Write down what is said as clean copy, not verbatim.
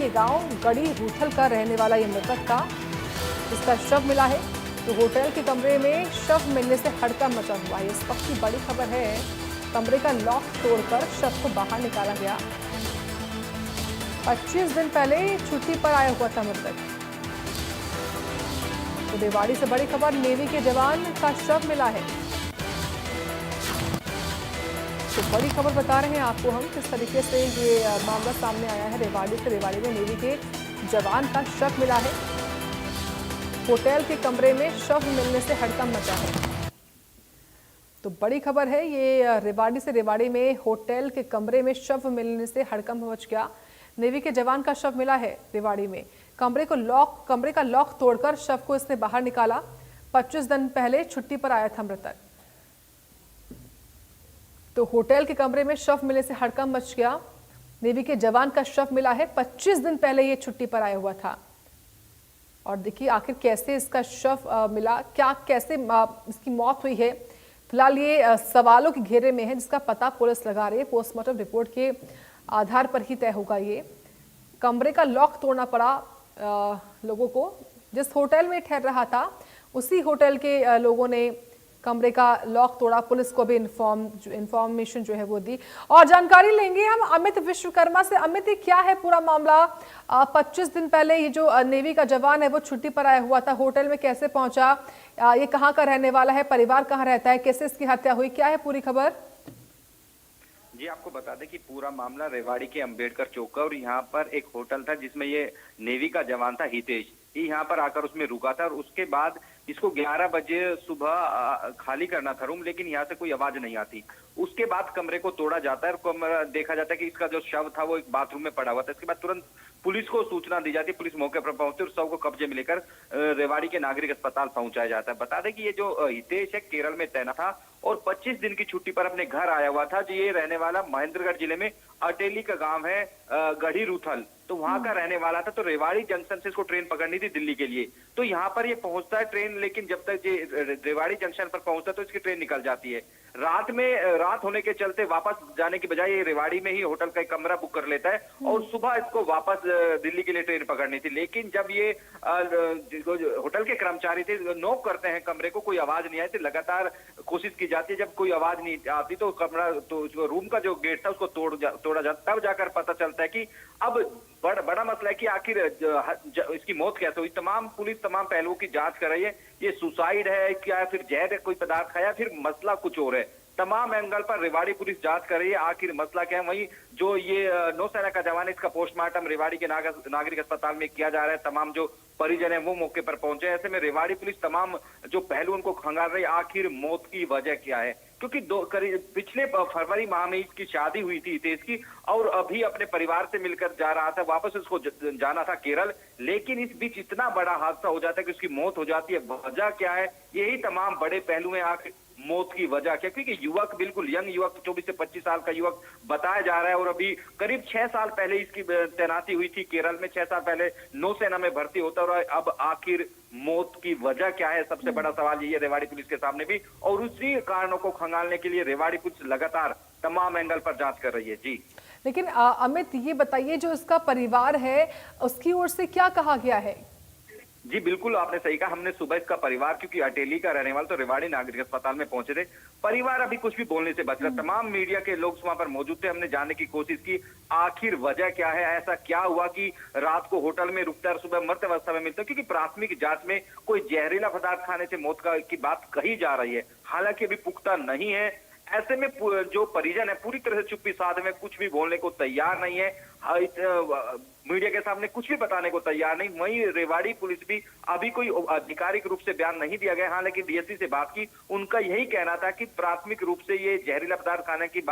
ये गांव गड़ी रूथल का रहने वाला ये मृतक था, इसका शव मिला है। तो होटल के कमरे में शव मिलने से हड़कंप मचा हुआ है। इस वक्त की बड़ी खबर है, कमरे का लॉक तोड़कर शव को बाहर निकाला गया। 25 दिन पहले छुट्टी पर आया हुआ था मृतक। तो रेवाड़ी से बड़ी खबर, नेवी के जवान का शव मिला है। तो बड़ी खबर बता रहे हैं आपको हम, किस तरीके से ये मामला सामने आया है रेवाड़ी से। रेवाड़ी में नेवी के जवान का शव मिला है। होटल के कमरे में शव मिलने से हड़कंप मचा है। तो बड़ी खबर है ये, रेवाड़ी से रेवाड़ी में होटल के कमरे में शव मिलने से हड़कंप मच गया। नेवी के जवान का शव मिला है रेवाड़ी में। कमरे का लॉक तोड़कर शव को इसने बाहर निकाला। 25 दिन पहले छुट्टी पर आया था मृतक। तो होटल के कमरे में शव मिलने से हड़कंप मच गया। नेवी के जवान का शव मिला है। 25 दिन पहले ये छुट्टी पर आया हुआ था। और देखिए आखिर कैसे इसका शव मिला, कैसे इसकी मौत हुई है। फिलहाल ये सवालों के घेरे में है, जिसका पता पुलिस लगा रही है। पोस्टमार्टम रिपोर्ट के आधार पर ही तय होगा। ये कमरे का लॉक तोड़ना पड़ा लोगों को। जिस होटल में ठहर रहा था उसी होटल के लोगों ने कमरे का लॉक तोड़ा। पुलिस को भी इंफॉर्मेशन जो है वो दी। और जानकारी लेंगे हम अमित विश्वकर्मा से। अमित, ये क्या है पूरा मामला? 25 दिन पहले ये जो नेवी का जवान है वो छुट्टी पर आया हुआ था, होटल में कैसे पहुंचा? ये कहाँ का रहने वाला है? परिवार कहाँ रहता है? कैसे इसकी हत्या हुई? क्या है पूरी खबर? जी, आपको बता दें कि पूरा मामला रेवाड़ी के अंबेडकर चौक का, और यहाँ पर एक होटल था जिसमें ये नेवी का जवान था हितेश, ये यहाँ पर आकर उसमें रुका था। और उसके बाद इसको 11 बजे सुबह खाली करना था रूम, लेकिन यहाँ से कोई आवाज नहीं आती। उसके बाद कमरे को तोड़ा जाता है और कमरा देखा जाता है कि इसका जो शव था वो एक बाथरूम में पड़ा हुआ था। इसके बाद तुरंत पुलिस को सूचना दी जाती है। पुलिस मौके पर पहुंचती है और शव को कब्जे में लेकर रेवाड़ी के नागरिक अस्पताल पहुंचाया जाता है। बता दें कि ये जो हितेश है केरल में तैनात था और 25 दिन की छुट्टी पर अपने घर आया हुआ था। जो ये रहने वाला महेंद्रगढ़ जिले में अटेली का गांव है, गढ़ी रूथल, तो वहां का रहने वाला था। तो रेवाड़ी जंक्शन से इसको ट्रेन पकड़नी थी दिल्ली के लिए। तो यहाँ पर ये पहुंचता है ट्रेन, लेकिन जब तक ये रेवाड़ी जंक्शन पर पहुंचता है तो इसकी ट्रेन निकल जाती है। रात होने के चलते वापस जाने की बजाय ये रेवाड़ी में ही होटल का एक कमरा बुक कर लेता है और सुबह इसको वापस दिल्ली के लिए ट्रेन पकड़नी थी। लेकिन जब ये होटल के कर्मचारी थे नॉक करते हैं कमरे को, कोई आवाज नहीं आई थी। लगातार कोशिश की जाती है, जब कोई आवाज नहीं आती तो कमरा, तो जो रूम का जो गेट था उसको तोड़ा जाता। तब जाकर पता चलता है कि अब बड़ा मसला है कि आखिर इसकी मौत कैसे हुई। पुलिस तमाम पहलुओं की जांच कर रही है। ये सुसाइड है क्या, फिर जहर है, कोई पदार्थ खाया, फिर मसला कुछ और है। तमाम एंगल पर रेवाड़ी पुलिस जांच कर रही है आखिर मसला क्या है। वहीं जो ये नौसेना का जवान है, इसका पोस्टमार्टम रेवाड़ी के नागरिक अस्पताल में किया जा रहा है। तमाम जो परिजन है वो मौके पर पहुंचे। ऐसे में रेवाड़ी पुलिस तमाम जो पहलू उनको खंगाल रही है आखिर मौत की वजह क्या है। क्योंकि पिछले फरवरी माह में इसकी शादी हुई थी हितेश की, और अभी अपने परिवार से मिलकर जा रहा था, वापस उसको जाना था केरल। लेकिन इस बीच इतना बड़ा हादसा हो जाता है कि उसकी मौत हो जाती है। वजह क्या है, यही तमाम बड़े पहलू हैं आखिर मौत की वजह क्या। क्योंकि युवक, बिल्कुल यंग युवक, 24 से 25 साल का युवक बताया जा रहा है। और अभी करीब 6 साल पहले इसकी तैनाती हुई थी केरल में। 6 साल पहले नौसेना में भर्ती होता है। और अब आखिर मौत की वजह क्या है, सबसे बड़ा सवाल ये है रेवाड़ी पुलिस के सामने भी। और उसी कारणों को खंगालने के लिए रेवाड़ी पुलिस लगातार तमाम एंगल पर जांच कर रही है। जी लेकिन अमित, ये बताइए, जो इसका परिवार है उसकी ओर से क्या कहा गया है? जी बिल्कुल, आपने सही कहा। हमने सुबह इसका परिवार, क्योंकि अटेली का रहने वाला, तो रेवाड़ी नागरिक अस्पताल में पहुंचे थे। परिवार अभी कुछ भी बोलने से बच रहा। तमाम मीडिया के लोग वहां पर मौजूद थे। हमने जानने की कोशिश की आखिर वजह क्या है, ऐसा क्या हुआ कि रात को होटल में रुकता है और सुबह मृत अवस्था में मिलता है। क्योंकि प्राथमिक जांच में कोई जहरीला पदार्थ खाने से मौत की बात कही जा रही है, हालांकि अभी पुख्ता नहीं है। ऐसे में जो परिजन है पूरी तरह से चुप्पी साधे में, कुछ भी बोलने को तैयार नहीं है। मीडिया के सामने कुछ भी बताने को तैयार नहीं। वहीं रेवाड़ी पुलिस भी, अभी कोई आधिकारिक रूप से बयान नहीं दिया गया। हालांकि डीएसपी से बात की, उनका यही कहना था कि प्राथमिक रूप से ये जहरीला पदार्थ खाने की बात